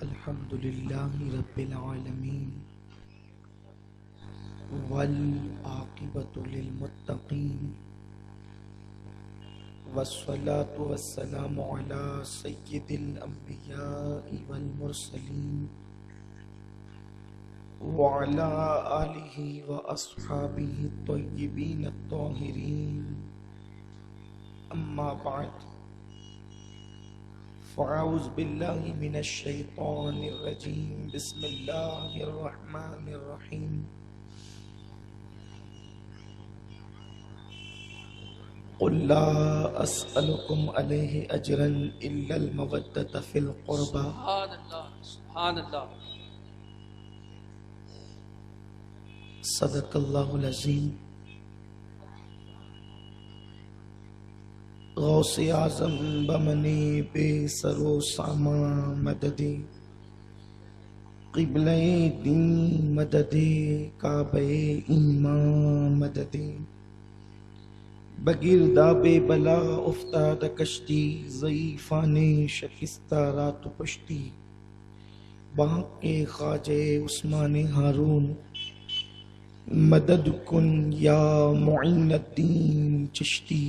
الحمدللہ رب العالمین والعاقبۃ للمتقین والصلاة والسلام علی سید الانبیاء والمرسلین وعلی آلہ واصحابہ الطیبین الطاہرین اما بعد فاعوذ باللہ من الشیطان الرجیم بسم اللہ الرحمن الرحیم قل لا اسألکم علیہ اجرا الا المودۃ فی القربى سبحان اللہ سبحان اللہ صدق اللہ العظیم۔ غوث اعظم بمنی بے سر و سامان مدد قبلہ دین مدد کعبہ ایمان مدد بگرداب بلا افتاد کشتی ضعیفان شکستہ رات پشتی وہاں کے خواجہ عثمان ہارون مدد کن یا معین الدین چشتی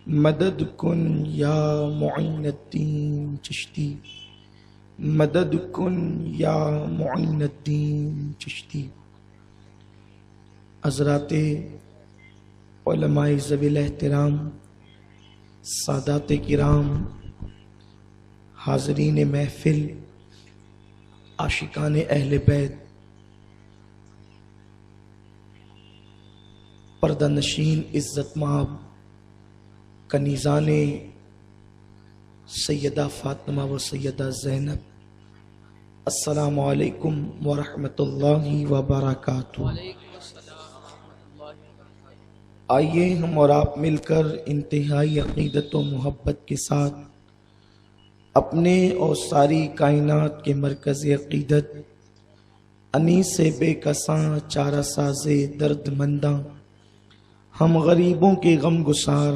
مدد کن یا معین الدین چشتی مدد کن یا معین الدین چشتی۔ حضرات علماء ذوی الاحترام، سادات کرام، حاضرین محفل، عاشقان اہل بیت، پردہ نشین عزت مآب کنیزان سیدہ فاطمہ و سیدہ زینب، السلام علیکم ورحمۃ اللہ وبرکاتہ۔ وعلیکم السلام ورحمۃ اللہ وبرکاتہ۔ آئیے ہم اور آپ مل کر انتہائی عقیدت و محبت کے ساتھ اپنے اور ساری کائنات کے مرکز عقیدت انیس سے بے کساں چارہ ساز درد منداں، ہم غریبوں کے غم گسار،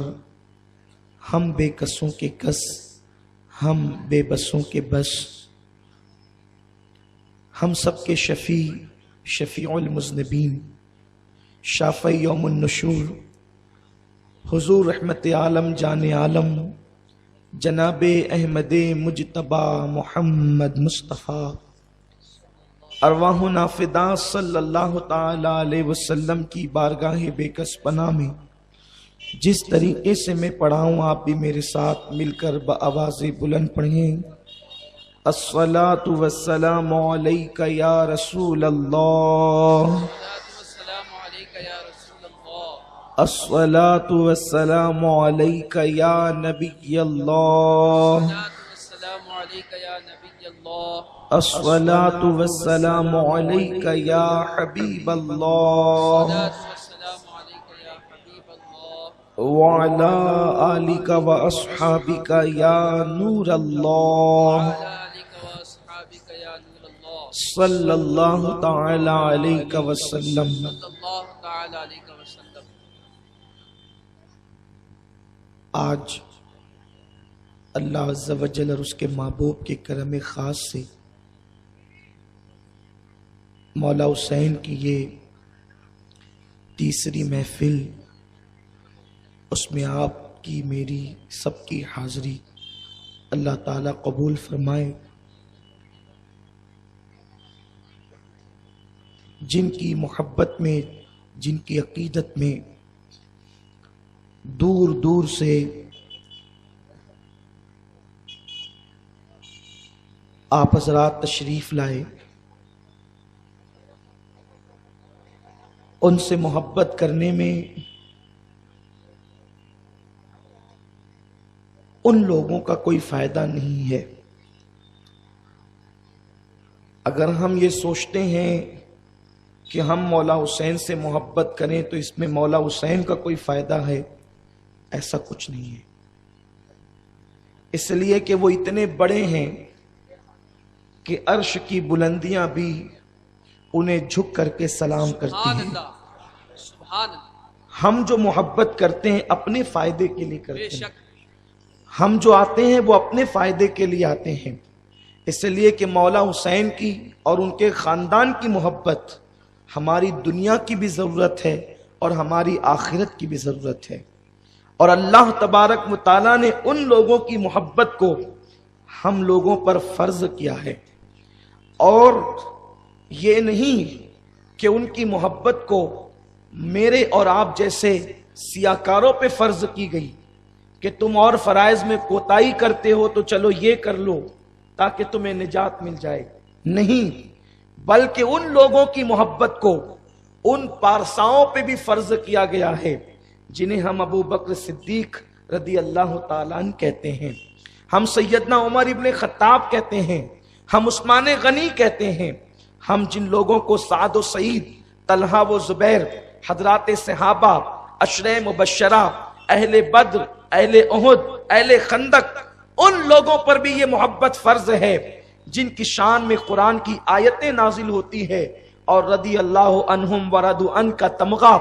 ہم بے کسوں کے کس، ہم بے بسوں کے بس، ہم سب کے شفیع المذنبین، شافع یوم النشور، حضور رحمت عالم جان عالم جناب احمد مجتبی محمد مصطفیٰ ارواحنا فدا صلی اللہ تعالی علیہ وسلم کی بارگاہ بے کس پناہ میں جس طریقے سے میں پڑھاؤں آپ بھی میرے ساتھ مل کر بآواز بلند پڑھیں۔ الصلاۃ والسلام علیک یا رسول اللہ، السلام علیک یا رسول اللہ، الصلاۃ والسلام علیک یا نبی اللہ، السلام علیک یا نبی اللہ، الصلاۃ والسلام علیک یا حبیب اللہ، السلام علیک یا حبیب اللہ، وعلی آلک و اصحابک یا نور اللہ، آلک و اصحابک یا نور اللہ، صلی اللہ تعالی علیہ وسلم۔ صلی اللہ تعالی علیہ وسلم۔ آج اللہ عز و جل اور اس کے محبوب کے کرم خاص سے مولا حسین کی یہ تیسری محفل، اس میں آپ کی میری سب کی حاضری اللہ تعالیٰ قبول فرمائے۔ جن کی محبت میں، جن کی عقیدت میں دور دور سے آپ حضرات تشریف لائے، ان سے محبت کرنے میں ان لوگوں کا کوئی فائدہ نہیں ہے۔ اگر ہم یہ سوچتے ہیں کہ ہم مولا حسین سے محبت کریں تو اس میں مولا حسین کا کوئی فائدہ ہے، ایسا کچھ نہیں ہے۔ اس لیے کہ وہ اتنے بڑے ہیں کہ عرش کی بلندیاں بھی انہیں جھک کر کے سلام کرتی سبحان ہیں۔ اللہ سبحان اللہ، ہم جو محبت کرتے ہیں اپنے فائدے کے لیے بے کرتے ہیں، شک، ہم جو آتے ہیں وہ اپنے فائدے کے لیے آتے ہیں، اس لیے کہ مولا حسین کی اور ان کے خاندان کی محبت ہماری دنیا کی بھی ضرورت ہے اور ہماری آخرت کی بھی ضرورت ہے، اور اللہ تبارک و تعالیٰ نے ان لوگوں کی محبت کو ہم لوگوں پر فرض کیا ہے، اور یہ نہیں کہ ان کی محبت کو میرے اور آپ جیسے سیاکاروں پہ فرض کی گئی کہ تم اور فرائض میں کوتاہی کرتے ہو تو چلو یہ کر لو تاکہ تمہیں نجات مل جائے، نہیں، بلکہ ان لوگوں کی محبت کو ان پارساؤں پہ بھی فرض کیا گیا ہے جنہیں ہم ابو بکر صدیق رضی اللہ تعالیٰ عنہ کہتے ہیں، ہم سیدنا عمر ابن خطاب کہتے ہیں، ہم عثمان غنی کہتے ہیں، ہم جن لوگوں کو سعد و سعید، طلحہ و زبیر، حضرات صحابہ، عشرہ مبشرہ، اہل بدر، اہل احد، اہل خندق، ان لوگوں پر بھی یہ محبت فرض ہے جن کی شان میں قرآن کی آیتیں نازل ہوتی ہے، اور رضی اللہ عنہم ورضوا عنہ کا تمغہ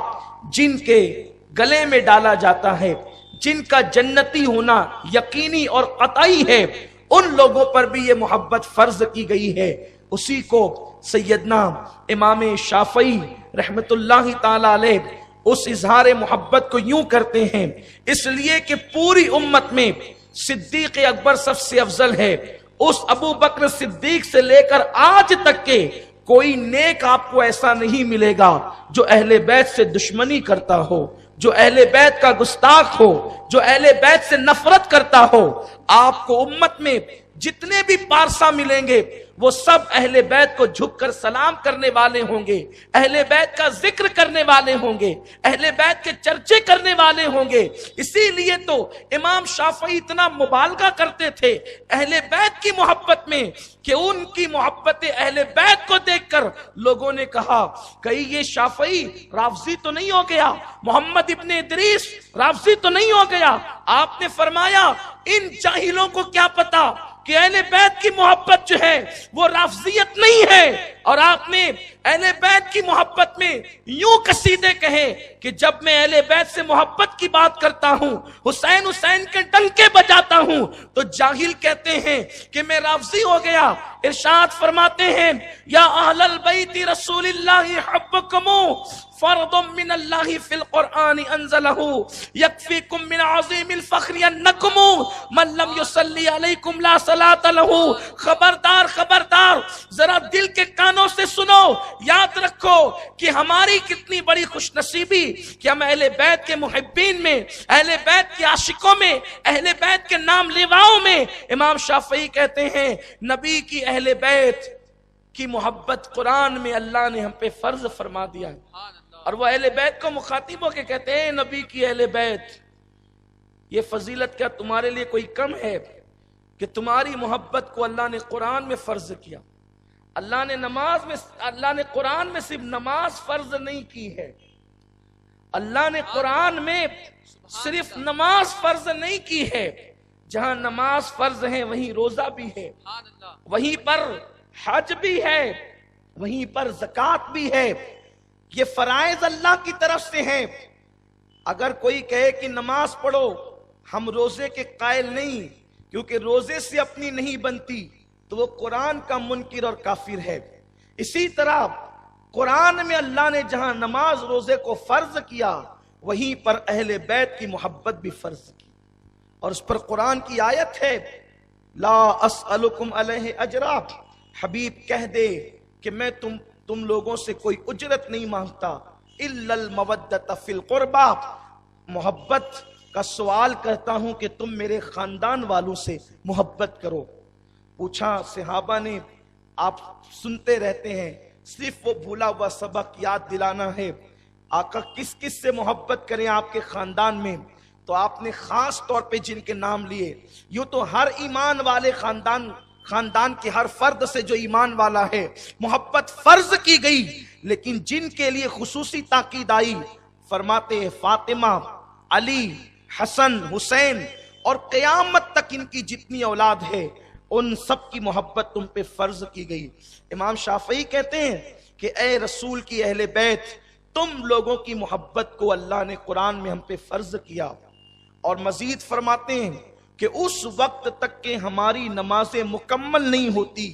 جن کے گلے میں ڈالا جاتا ہے، جن کا جنتی ہونا یقینی اور قطعی ہے، ان لوگوں پر بھی یہ محبت فرض کی گئی ہے۔ اسی کو سیدنا امام شافعی رحمت اللہ تعالی علیہ اس اظہار محبت کو یوں کرتے ہیں، اس لیے کہ پوری امت میں صدیق اکبر سب سے افضل ہے، اس ابو بکر صدیق سے لے کر آج تک کے کوئی نیک آپ کو ایسا نہیں ملے گا جو اہل بیت سے دشمنی کرتا ہو، جو اہل بیت کا گستاخ ہو، جو اہل بیت سے نفرت کرتا ہو۔ آپ کو امت میں جتنے بھی پارسا ملیں گے وہ سب اہل بیت کو جھک کر سلام کرنے والے ہوں گے، اہل بیت کا ذکر کرنے والے ہوں گے، اہل بیت کے چرچے کرنے والے ہوں گے۔ اسی لیے تو امام شافعی اتنا مبالغہ کرتے تھے اہل بیت کی محبت میں کہ ان کی محبت اہل بیت کو دیکھ کر لوگوں نے کہا کہیں یہ شافعی رافضی تو نہیں ہو گیا، محمد ابن ادریس رافضی تو نہیں ہو گیا۔ آپ نے فرمایا ان جاہلوں کو کیا پتا کہ اہل بیت کی محبت جو ہے وہ رافضیت نہیں ہے، اور آپ نے اہل بیت کی محبت میں یوں قصیدے کہے کہ جب میں اہل بیت سے محبت کی بات کرتا ہوں، حسین حسین کے ڈنکے بجاتا ہوں، تو جاہل کہتے ہیں کہ میں رافضی ہو گیا۔ ارشاد فرماتے ہیں یا اہل البیت رسول اللہ حبکم فرض من اللہ فی القرآن انزلہ یکفیکم من عظیم الفخر انکم من لم یصلی علیکم لا صلاۃ لہ۔ خبردار خبردار، ذرا دل کے کانوں سے سنو، یاد رکھو کہ ہماری کتنی بڑی خوش نصیبی کہ ہم اہل بیت کے محبین میں، اہل بیت کے عاشقوں میں، اہل بیت کے نام لیواؤں میں۔ امام شافعی کہتے ہیں نبی کی اہل بیت کی محبت قرآن میں اللہ نے ہم پہ فرض فرما دیا ہے، اور وہ اہل بیت کو مخاطب ہو کے کہتے ہیں نبی کی اہل بیت، یہ فضیلت کیا تمہارے لیے کوئی کم ہے کہ تمہاری محبت کو اللہ نے قرآن میں فرض کیا؟ اللہ نے قرآن میں صرف نماز فرض نہیں کی ہے، اللہ نے قرآن میں صرف نماز فرض نہیں کی ہے، جہاں نماز فرض ہے وہیں روزہ بھی ہے، وہیں پر حج بھی ہے، وہیں پر زکوٰۃ بھی ہے۔ یہ فرائض اللہ کی طرف سے ہیں۔ اگر کوئی کہے کہ نماز پڑھو، ہم روزے کے قائل نہیں کیونکہ روزے سے اپنی نہیں بنتی، تو وہ قرآن کا منکر اور کافر ہے۔ اسی طرح قرآن میں اللہ نے جہاں نماز روزے کو فرض کیا وہیں پر اہل بیت کی محبت بھی فرض کی، اور اس پر قرآن کی آیت ہے لا اسألکم علیہ اجرا، حبیب کہہ دے کہ میں تم لوگوں سے کوئی اجرت نہیں مانگتا، الا المودۃ فی القربى، محبت کا سوال کرتا ہوں کہ تم میرے خاندان والوں سے محبت کرو۔ پوچھا صحابہ نے آپ سنتے رہتے ہیں، صرف وہ بھولا ہوا سبق یاد دلانا ہے، آقا کس کس سے محبت کریں آپ کے خاندان میں؟ تو آپ نے خاص طور پہ جن کے نام لیے، یوں تو ہر ایمان والے خاندان کے ہر فرد سے جو ایمان والا ہے محبت فرض کی گئی، لیکن جن کے لیے خصوصی تاکید آئی فرماتے ہیں فاطمہ، علی، حسن، حسین اور قیامت تک ان کی جتنی اولاد ہے ان سب کی محبت تم پہ فرض کی گئی۔ امام شافعی کہتے ہیں کہ اے رسول کی اہل بیت، تم لوگوں کی محبت کو اللہ نے قرآن میں ہم پہ فرض کیا، اور مزید فرماتے ہیں کہ اس وقت تک کہ ہماری نمازیں مکمل نہیں ہوتی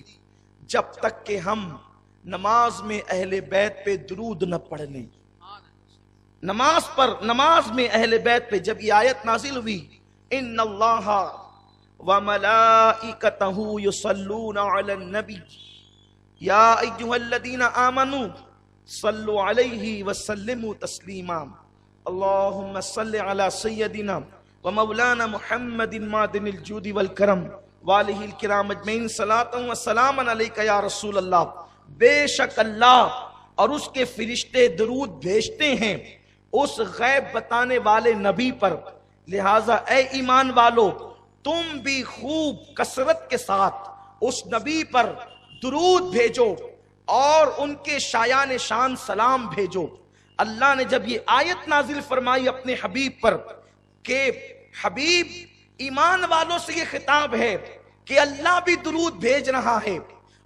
جب تک کہ ہم نماز میں اہل بیت پہ درود نہ پڑھ لیں. نماز میں اہل بیت پہ جب یہ آیت نازل ہوئی ان اللہ وملائکتہ یصلون علی النبی یا ایھا الذین آمنوا صلوا علیہ وسلموا تسلیما اللہم صل علی سیدنا ومولانا محمد معدن الجود والکرم والہ الکرام اجمعین صلاۃ و سلام علیک یا رسول اللہ. بے شک اللہ اور اس کے فرشتے درود بھیجتے ہیں اس غیب بتانے والے نبی پر، لہٰذا اے ایمان والو تم بھی خوب کثرت کے ساتھ اس نبی پر درود بھیجو اور ان کے شایان شان سلام بھیجو. اللہ نے جب یہ آیت نازل فرمائی اپنے حبیب پر کہ حبیب ایمان والوں سے یہ خطاب ہے کہ اللہ بھی درود بھیج رہا ہے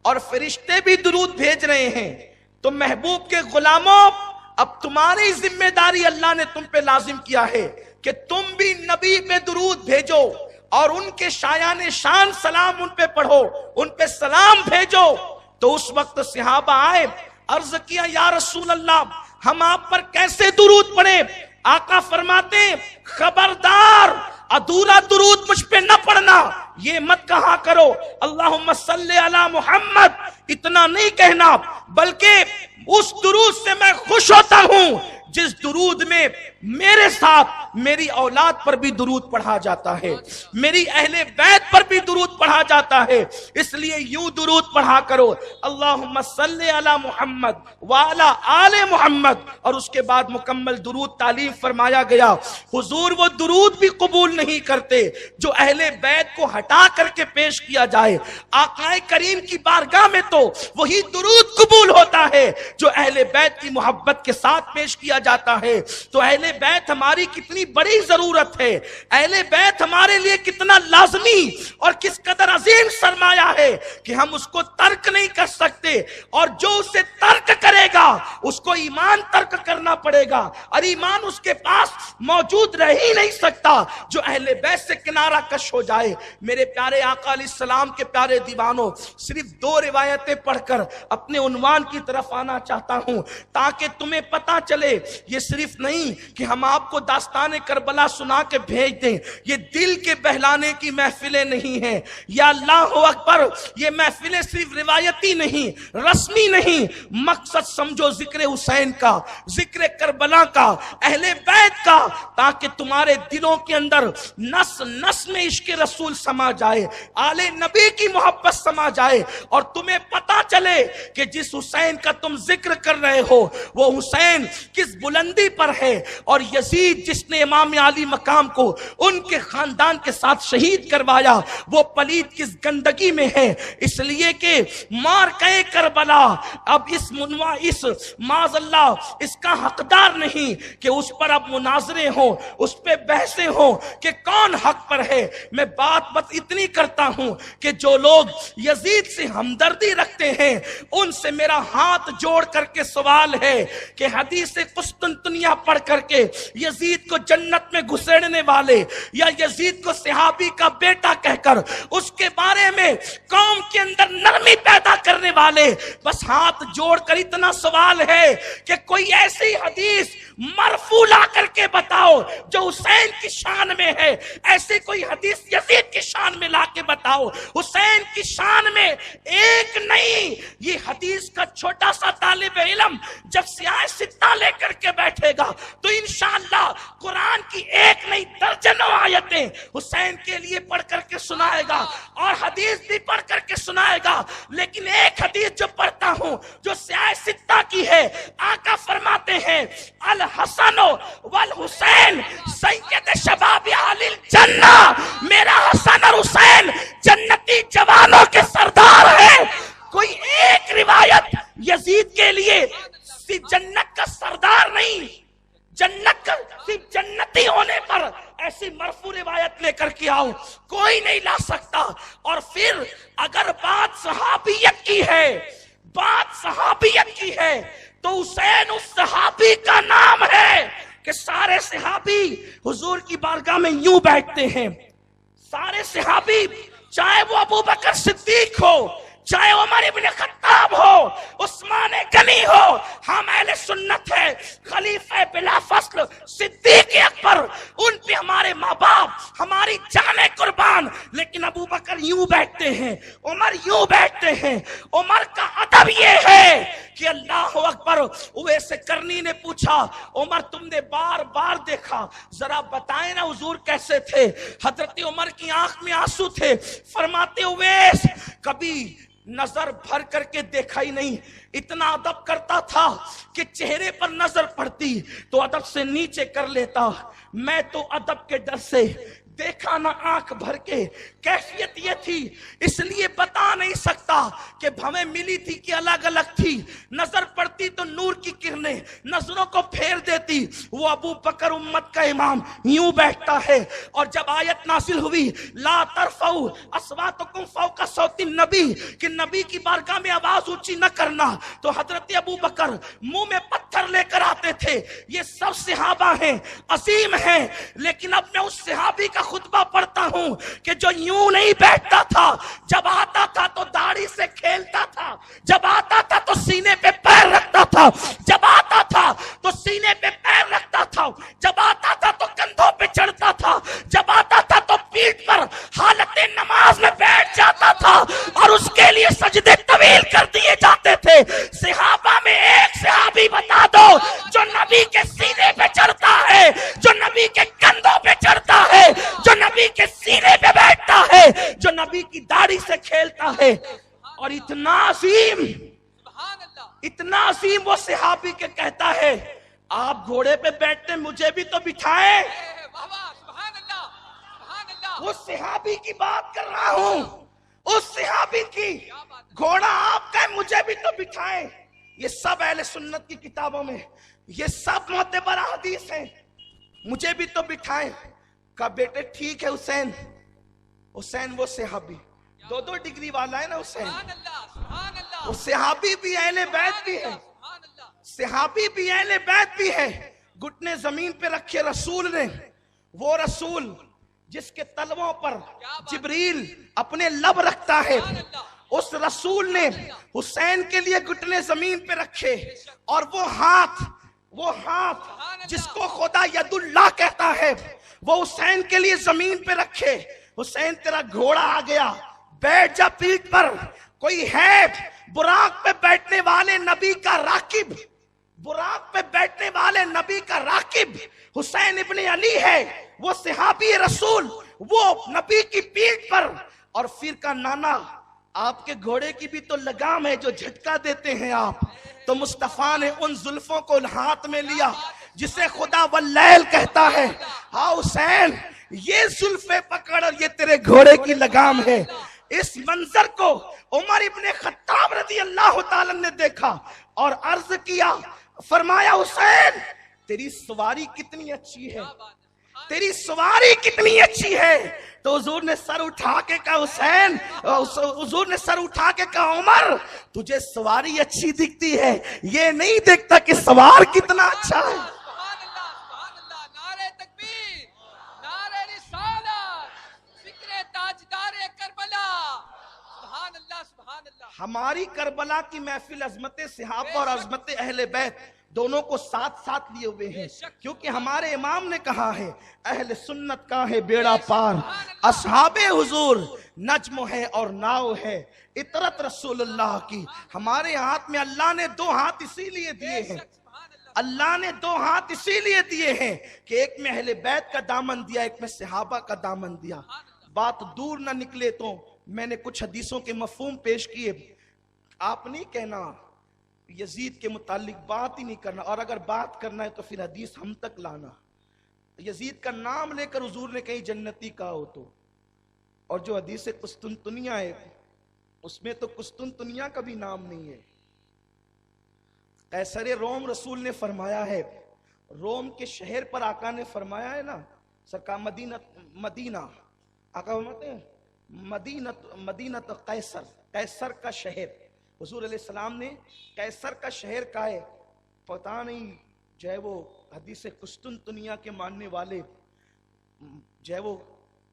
اور فرشتے بھی درود بھیج رہے ہیں، تو محبوب کے غلاموں اب تمہاری ذمہ داری اللہ نے تم پہ لازم کیا ہے کہ تم بھی نبی پہ درود بھیجو اور ان کے شایان شان سلام ان پہ پڑھو، ان پہ سلام بھیجو. تو اس وقت صحابہ آئے، عرض کیا یا رسول اللہ ہم آپ پر کیسے درود پڑھیں؟ آقا فرماتے ہیں خبردار ادھورا درود مجھ پہ نہ پڑھنا، یہ مت کہا کرو اللہم صلی علی محمد، اتنا نہیں کہنا، بلکہ اس درود سے میں خوش ہوتا ہوں جس درود میں میرے ساتھ میری اولاد پر بھی درود پڑھا جاتا ہے، میری اہل بیت پر بھی درود پڑھا جاتا ہے، اس لیے یوں درود پڑھا کرو اللہم صلی علی محمد وعلی آل محمد، اور اس کے بعد مکمل درود تعلیم فرمایا گیا. حضور وہ درود بھی قبول نہیں کرتے جو اہل بیت کو ہٹا کر کے پیش کیا جائے، آقا کریم کی بارگاہ میں تو وہی درود قبول ہوتا ہے جو اہل بیت کی محبت کے ساتھ پیش کیا جاتا ہے. تو اہل بیت ہماری کتنی بڑی ضرورت ہے، اہل بیت ہمارے لیے کتنا لازمی اور کس قدر عظیم سرمایہ ہے کہ ہم اس کو ترک نہیں کر سکتے، اور جو اسے ترک کرے گا اس کو ایمان ترک کرنا پڑے گا، اور ایمان اس کے پاس موجود رہ ہی نہیں سکتا جو اہل بیت سے کنارہ کش ہو جائے. میرے پیارے آقا علیہ السلام کے پیارے دیوانوں، صرف 2 روایتیں پڑھ کر اپنے عنوان کی طرف آنا چاہتا ہوں تاکہ تمہیں پتا چلے یہ صرف نہیں کہ ہم آپ کو داستان کربلا سنا کے بھیج دیں، یہ دل کے بہلانے کی محفلیں نہیں ہیں. یا اللہ اکبر، یہ محفلیں صرف روایتی نہیں، رسمی نہیں، مقصد سمجھو ذکر حسین کا، ذکر کربلا کا، اہل بیت کا، تاکہ تمہارے دلوں کے اندر نس نس میں عشق رسول سما جائے، آل نبی کی محبت سما جائے، اور تمہیں پتا چلے کہ جس حسین کا تم ذکر کر رہے ہو وہ حسین کس بلندی پر ہے، اور یزید جس نے امام علی مقام کو ان کے خاندان کے ساتھ شہید کروایا وہ پلید کس گندگی میں ہے. اس لیے کہ مارکہ کربلا اب اس معاذ اللہ اس کا حقدار نہیں کہ اس پر اب مناظرے ہوں، اس پہ بحثیں ہوں کہ کون حق پر ہے. میں بات بس اتنی کرتا ہوں کہ جو لوگ یزید سے ہمدردی رکھتے ہیں ان سے میرا ہاتھ جوڑ کر کے سوال ہے کہ حدیث قسطنطنیہ پڑھ کر کے یزید کو جنت میں گھسیڑنے والے یا یزید کو صحابی کا بیٹا کہہ کر اس کے بارے میں قوم کے اندر نرمی پیدا کرنے والے، بس ہاتھ جوڑ کر اتنا سوال ہے کہ کوئی ایسی حدیث مرفوع لا کر کے بتاؤ جو حسین کی شان میں ہے، ایسی کوئی حدیث یزید کی شان میں لا کے بتاؤ. حسین کی شان میں ایک نہیں، یہ حدیث کا چھوٹا سا طالب علم جب سیاہ ستہ لے کر کے بیٹھے گا تو انشاءاللہ قرآن کی ایک نہیں درجنوں آیتیں حسین کے لیے پڑھ کر کے سنائے گا اور حدیث بھی پڑھ کر کے سنائے گا. لیکن ایک حدیث جو پڑھتا ہوں جو سیاہ ستہ کی ہے، آقا فرماتے ہیں الحسن والحسین سید شباب اہل الجنہ، میرا حسن اور حسین جنتی جوانوں کے سردار ہیں. کوئی ایک روایت یزید کے لیے صرف جنت کا سردار نہیں، جنت کا صرف جنتی ہونے پر ایسی مرفوع روایت لے کر کے آؤ، کوئی نہیں لا سکتا. اور پھر اگر بات صحابیت کی ہے، بات صحابیت کی ہے تو حسین اس صحابی کا نام ہے کہ سارے صحابی حضور کی بارگاہ میں یوں بیٹھتے ہیں، سارے صحابی، چاہے وہ ابو بکر صدیق ہو، چاہے عمر ابن خطاب ہو، عثمان غنی ہو، ہم اہل سنت ہے، خلیفہ بلا فصل صدیق اکبر، ان پہ ہمارے ماں باپ، ہماری جانیں قربان۔ لیکن ابو بکر یوں بیٹھتے ہیں، عمر یوں بیٹھتے ہیں۔ عمر کا ادب یہ ہے کہ اللہ اکبر، اویس کرنی نے پوچھا عمر تم نے بار بار دیکھا، ذرا بتائیں نا حضور کیسے تھے؟ حضرت عمر کی آنکھ میں آنسو تھے، فرماتے اویس کبھی نظر بھر کر کے دیکھا ہی نہیں، اتنا ادب کرتا تھا کہ چہرے پر نظر پڑتی تو ادب سے نیچے کر لیتا۔ میں تو ادب کے ڈر سے دیکھا نہ آنکھ بھر کے، کیفیت یہ تھی، اس لیے بتا نہیں سکتا کہ ہمیں ملی تھی کہ الگ الگ تھی۔ نظر پڑتی تو نور کی کرنیں نظروں کو پھیر دیتی۔ وہ ابو بکر امت کا امام یوں بیٹھتا ہے، اور جب آیت نازل ہوئی لا ترفعوا اصواتکم فوق صوت النبی، کہ نبی کی بارگاہ میں آواز اونچی نہ کرنا، تو حضرت ابو بکر منہ میں پتھر لے کر آتے تھے۔ یہ سب صحابہ ہیں، عظیم ہیں، لیکن اب میں اس صحابی کا خطبہ پڑھتا ہوں کہ جو یوں نہیں بیٹھتا تھا، جب آتا تھا تو داڑھی سے کھیلتا تھا، جب آتا تھا تو سینے پہ پیر رکھتا تھا، جب آتا تھا تو سینے پہ پیر رکھتا تھا، جب آتا تھا تو کندھوں پہ چڑھتا تھا، جب آتا تھا تو پیٹھ پر حالت نماز میں بیٹھ جاتا تھا، اور اس کے لیے سجدے طویل کر دیے جاتے تھے۔ صحابہ میں ایک صحابی بتا دو جو نبی کے سینے پہ چڑھتا ہے، جو نبی کے کندھوں پہ چڑھتا ہے، جو نبی کے سینے پہ بیٹھتا ہے، جو نبی کی داڑھی سے کھیلتا ہے۔ اور اتنا عظیم وہ صحابی کے کہتا ہے آپ گھوڑے پہ بیٹھتے مجھے بھی تو بٹھائیں۔ اس صحابی کی بات کر رہا ہوں، اس صحابی کی، گھوڑا آپ کا ہے مجھے بھی تو بٹھائیں۔ یہ سب اہل سنت کی کتابوں میں، یہ سب معتبر حدیث ہیں، مجھے بھی تو بٹھائیں۔ کہا بیٹے ٹھیک ہے حسین، حسین وہ صحابی 2 ڈگری والا ہے نا حسین، وہ صحابی بھی اہل بیت بھی ہے، صحابی بھی اہل بیت بھی ہے۔ گھٹنے زمین پہ رکھے رسول نے، وہ رسول جس کے تلووں پر جبریل اپنے لب رکھتا ہے، اس رسول نے حسین کے لیے گھٹنے زمین پہ رکھے، اور وہ ہاتھ جس کو خدا ید اللہ کہتا ہے وہ حسین کے لیے زمین پہ رکھے۔ حسین تیرا گھوڑا آ گیا، بیٹھ جا پیٹھ پر۔ کوئی ہے براق پہ بیٹھنے والے نبی کا راکب، براق پہ بیٹھنے والے نبی کا راکب حسین ابن علی ہے، وہ صحابی رسول، وہ نبی کی پیٹھ پر۔ اور پھر کا نانا آپ کے گھوڑے کی بھی تو لگام ہے جو جھٹکا دیتے ہیں آپ، تو مصطفیٰ نے ان زلفوں کو ہاتھ میں لیا جسے خدا واللیل کہتا ہے۔ ہاں حسین یہ زلفیں پکڑ اور یہ تیرے گھوڑے کی لگام ہے۔ اس منظر کو عمر ابن خطاب رضی اللہ تعالی نے دیکھا اور عرض کیا، فرمایا حسین تیری سواری کتنی اچھی ہے، تیری سواری کتنی اچھی ہے۔ تو حضور نے سر اٹھا کے کہا حسین، حضور نے سر اٹھا کے کہا عمر تجھے سواری اچھی دکھتی ہے، یہ نہیں دیکھتا کہ سوار کتنا اچھا ہے۔ ہماری کربلا کی محفل عظمت صحابہ اور عظمت اہل بیت دونوں کو ساتھ ساتھ لیے ہوئے ہیں، کیونکہ ہمارے امام نے کہا ہے اہل سنت کا ہے بیڑا پار، اصحاب حضور نجم ہے اور ناؤ ہے، اطرت رسول اللہ کی۔ ہمارے ہاتھ میں اللہ نے 2 ہاتھ اسی لیے دیے ہیں، اللہ نے 2 ہاتھ اسی لیے دیے ہیں کہ ایک میں اہل بیت کا دامن دیا، ایک میں صحابہ کا دامن دیا۔ بات دور نہ نکلے تو میں نے کچھ حدیثوں کے مفہوم پیش کیے۔ آپ نہیں کہنا یزید کے متعلق بات ہی نہیں کرنا، اور اگر بات کرنا ہے تو پھر حدیث ہم تک لانا۔ یزید کا نام لے کر حضور نے کہیں جنتی کہا ہو تو، اور جو حدیث قسطنطنیہ ہے اس میں تو قسطنطنیہ کا بھی نام نہیں ہے۔ قیصر روم رسول نے فرمایا ہے، روم کے شہر پر آقا نے فرمایا ہے نا، سرکار مدینہ آقا فرماتے ہیں مدینہ قیصر، قیصر کا شہر۔ حضور علیہ السلام نے قیصر کا شہر کہا ہے، پتہ نہیں جو ہے وہ حدیث قسطنطنیہ کے ماننے والے جو ہے وہ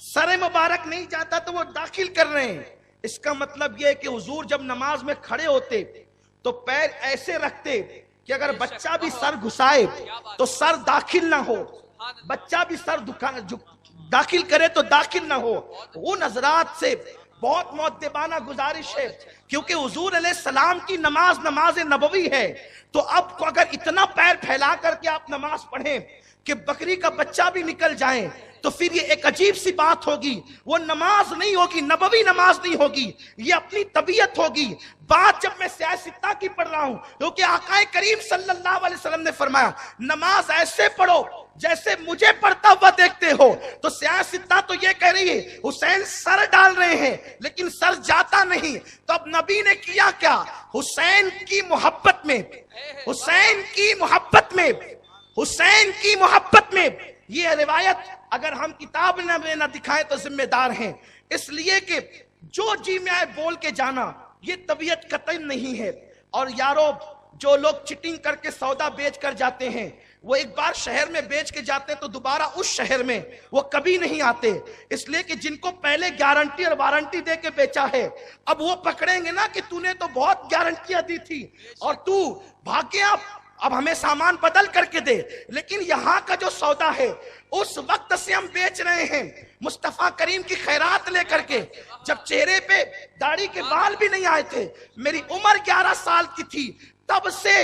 سر مبارک نہیں جاتا تو وہ داخل کر رہے ہیں. اس کا مطلب یہ ہے کہ حضور جب نماز میں کھڑے ہوتے تو پیر ایسے رکھتے کہ اگر بچہ بھی سر گھسائے تو سر داخل نہ ہو, بچہ بھی سر داخل کرے تو داخل نہ ہو. ان حضرات سے بہت مؤدبانہ گزارش ہے, کیونکہ حضور علیہ السلام کی نماز نماز نبوی ہے, تو اب اگر اتنا پیر پھیلا کر کے آپ نماز پڑھیں کہ بکری کا بچہ بھی نکل جائیں تو پھر یہ ایک عجیب سی بات ہوگی. وہ نماز نہیں ہوگی, نبوی نماز نہیں ہوگی, یہ اپنی طبیعت ہوگی. بات جب میں سیاستہ کی پڑھ رہا ہوں, کیونکہ آقا کریم صلی اللہ علیہ وسلم نے فرمایا نماز ایسے پڑھو جیسے مجھے پڑھتا ہوا دیکھتے ہو. تو سیاستہ تو یہ کہہ رہی ہے حسین سر ڈال رہے ہیں لیکن سر جاتا نہیں. تو اب نبی نے کیا کیا؟ حسین کی محبت میں, حسین کی محبت میں, حسین کی محبت میں. یہ روایت اگر ہم کتاب نہ دکھائیں تو ذمہ دار ہیں, اس لیے کہ جو جی میں آئے بول کے جانا یہ طبیعت قطعی نہیں ہے. اور یارو جو لوگ چٹنگ کر کے سودا بیچ کر جاتے ہیں, وہ ایک بار شہر میں بیچ کے جاتے ہیں تو دوبارہ اس شہر میں وہ کبھی نہیں آتے, اس لیے کہ جن کو پہلے گارنٹی اور وارنٹی دے کے بیچا ہے اب وہ پکڑیں گے نا کہ تو نے تو بہت گارنٹیاں دی تھی اور تو بھاگ گیا, اب ہمیں سامان بدل کر کے دے. لیکن یہاں کا جو سودا ہے اس وقت سے ہم بیچ رہے ہیں مصطفیٰ کریم کی خیرات لے کر کے, جب چہرے پہ داڑھی کے بال بھی نہیں آئے تھے, میری عمر 11 سال کی تھی, تب سے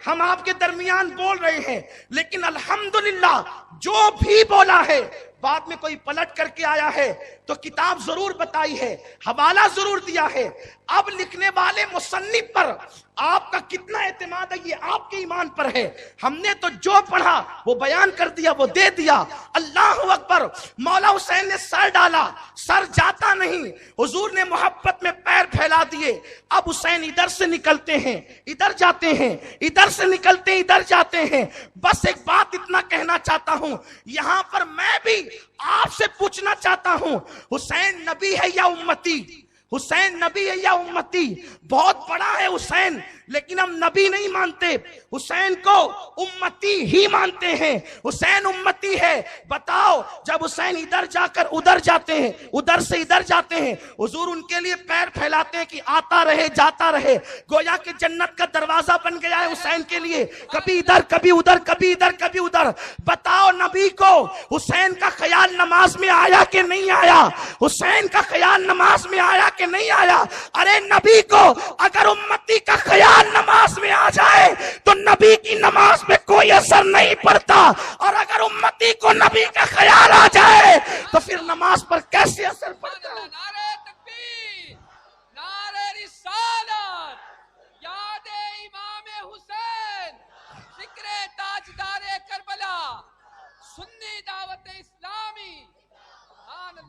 ہم آپ کے درمیان بول رہے ہیں. لیکن الحمدللہ جو بھی بولا ہے بعد میں کوئی پلٹ کر کے آیا ہے تو کتاب ضرور بتائی ہے, حوالہ ضرور دیا ہے. اب لکھنے والے مصنف پر آپ کا کتنا اعتماد ہے یہ آپ کے ایمان پر ہے. ہم نے تو جو پڑھا وہ بیان کر دیا, وہ دے دیا. اللہ اکبر. مولا حسین نے سر ڈالا, سر جاتا نہیں, حضور نے محبت میں پیر پھیلا دیے. اب حسین ادھر سے نکلتے ہیں ادھر جاتے ہیں, ادھر سے نکلتے ہیں ادھر جاتے ہیں. بس ایک بات اتنا کہنا چاہتا ہوں, یہاں پر میں بھی آپ سے پوچھنا چاہتا ہوں, حسین نبی ہے یا امتی؟ حسین نبی ہے یا امتی؟ بہت بڑا ہے حسین, لیکن ہم نبی نہیں مانتے, حسین کو امتی ہی مانتے ہیں. حسین امتی ہے. بتاؤ جب حسین ادھر جا کر ادھر جاتے ہیں, ادھر سے ادھر جاتے ہیں, حضور ان کے لیے پیر پھیلاتے ہیں کہ آتا رہے جاتا رہے, گویا کہ جنت کا دروازہ بن گیا ہے حسین کے لیے, کبھی ادھر کبھی ادھر, کبھی ادھر کبھی ادھر. بتاؤ نبی کو حسین کا خیال نماز میں آیا کہ نہیں آیا؟ حسین کا خیال نماز میں آیا کہ نہیں آیا؟ ارے نبی کو اگر امتی کا خیال نماز میں آ جائے تو نبی کی نماز میں کوئی اثر نہیں پڑتا, اور اگر امتی کو نبی کا خیال آ جائے تو پھر نماز پر کیسے اثر پڑتا ہے؟ نعرہ تکبیر, نعرہ رسالت, یاد امام حسین, ذکر تاجدار کربلا, سنی دعوت اسلامی.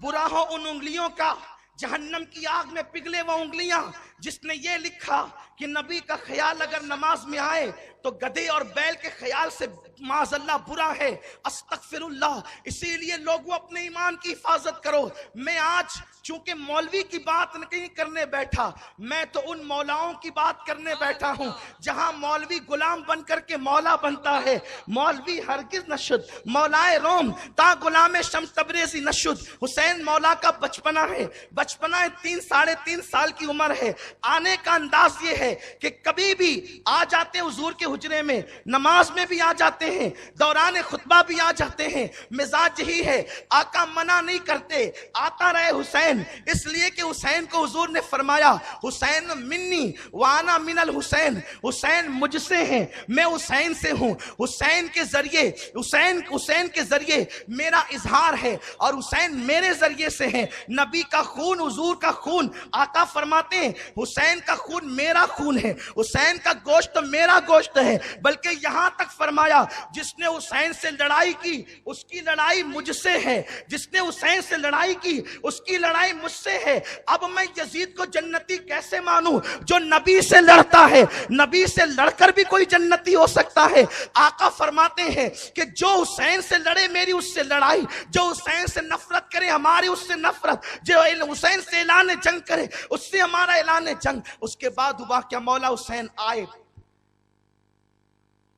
برا ہو ان انگلیوں کا جہنم کی آگ میں پگھلے وہ انگلیاں جس نے یہ لکھا کہ نبی کا خیال اگر نماز میں آئے تو گدھے اور بیل کے خیال سے معاذ اللہ برا ہے. استغفر اللہ. اسی لیے لوگوں اپنے ایمان کی حفاظت کرو. میں آج چونکہ مولوی کی بات نہیں کرنے بیٹھا, میں تو ان مولاؤں کی بات کرنے بیٹھا ہوں جہاں مولوی غلام بن کر کے مولا بنتا ہے. مولوی ہرگز نشد مولائے روم تا غلام شمس تبریزی نشد. حسین مولا کا بچپنا ہے, بچپنا 3-3.5 سال کی عمر ہے. آنے کا انداز یہ ہے کہ کبھی بھی آ جاتے حضور کے حجرے میں, نماز میں بھی آ جاتے ہیں, دوران خطبہ بھی آ جاتے ہیں. مزاج یہی ہے, آقا منع نہیں کرتے, آتا رہے حسین. اس لیے کہ حسین کو حضور نے فرمایا حسین منی وانا من الحسین, حسین مجھ سے ہیں میں حسین سے ہوں. حسین کے ذریعے حسین کے ذریعے میرا اظہار ہے اور حسین میرے ذریعے سے ہیں. نبی کا خون حضور کا خون, آقا فرماتے ہیں حسین کا خون میرا خون ہے, حسین کا گوشت میرا گوشت ہے. بلکہ یہاں تک فرمایا جس نے حسین سے لڑائی کی اس کی لڑائی مجھ سے ہے, جس نے حسین سے لڑائی کی اس کی لڑائی مجھ سے ہے. اب میں یزید کو جنتی کیسے مانوں جو نبی سے لڑتا ہے؟ نبی سے لڑ کر بھی کوئی جنتی ہو سکتا ہے. آقا فرماتے ہیں کہ جو حسین سے لڑے میری اس سے لڑائی, جو حسین سے نفرت کرے ہماری اس سے نفرت, جو حسین سے اعلان جنگ کرے اس سے ہمارا اعلان جنگ. اس کے بعد ہوا کیا, مولا حسین آئے,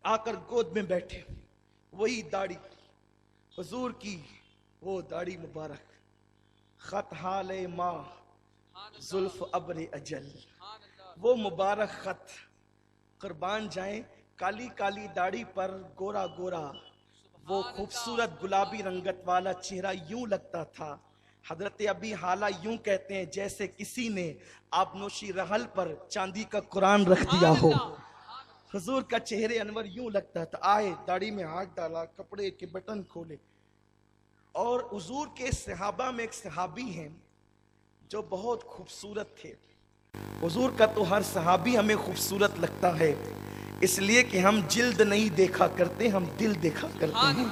آ کر گود میں بیٹھے, وہی داڑھی حضور کی, وہ داڑھی مبارک, خط حال ماہ سبحان اللہ زلف ابر اجل، سبحان اللہ وہ مبارک خط قربان جائیں، کالی کالی داڑھی پر گورا گورا، وہ خوبصورت گلابی رنگت والا چہرہ یوں لگتا تھا، حضرت ابی حالہ یوں کہتے ہیں جیسے کسی نے آبنوشی رحل پر چاندی کا قرآن رکھ دیا ہو۔ حضور کا چہرے انور یوں لگتا تھا، آئے داڑھی میں ہاتھ ڈالا، کپڑے کے بٹن کھولے، اور حضور کے صحابہ میں ایک صحابی ہیں جو بہت خوبصورت تھے۔ حضور کا تو ہر صحابی ہمیں خوبصورت لگتا ہے، اس لیے کہ ہم جلد نہیں دیکھا کرتے، ہم دل دیکھا کرتے ہیں۔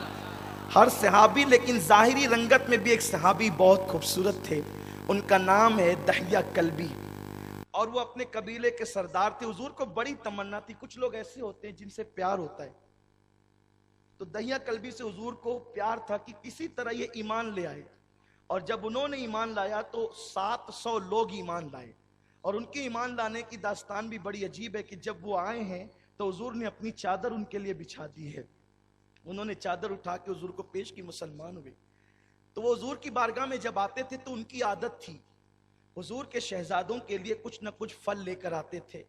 ہر صحابی، لیکن ظاہری رنگت میں بھی ایک صحابی بہت خوبصورت تھے، ان کا نام ہے دحیہ کلبی، اور وہ اپنے قبیلے کے سردار تھے۔ حضور کو بڑی تمنا تھی، کچھ لوگ ایسے ہوتے ہیں جن سے پیار ہوتا ہے، تو دحیہ کلبی سے حضور کو پیار تھا کہ کسی طرح یہ ایمان لے آئے، اور جب انہوں نے ایمان لایا تو 700 لوگ ایمان لائے، اور ان کے ایمان لانے کی داستان بھی بڑی عجیب ہے کہ جب وہ آئے ہیں تو حضور نے اپنی چادر ان کے لیے بچھا دی ہے، انہوں نے چادر اٹھا کے حضور کو پیش کی، مسلمان ہوئے۔ تو وہ حضور کی بارگاہ میں جب آتے تھے تو ان کی عادت تھی حضور کے شہزادوں کے لیے کچھ نہ کچھ پھل لے کر آتے تھے،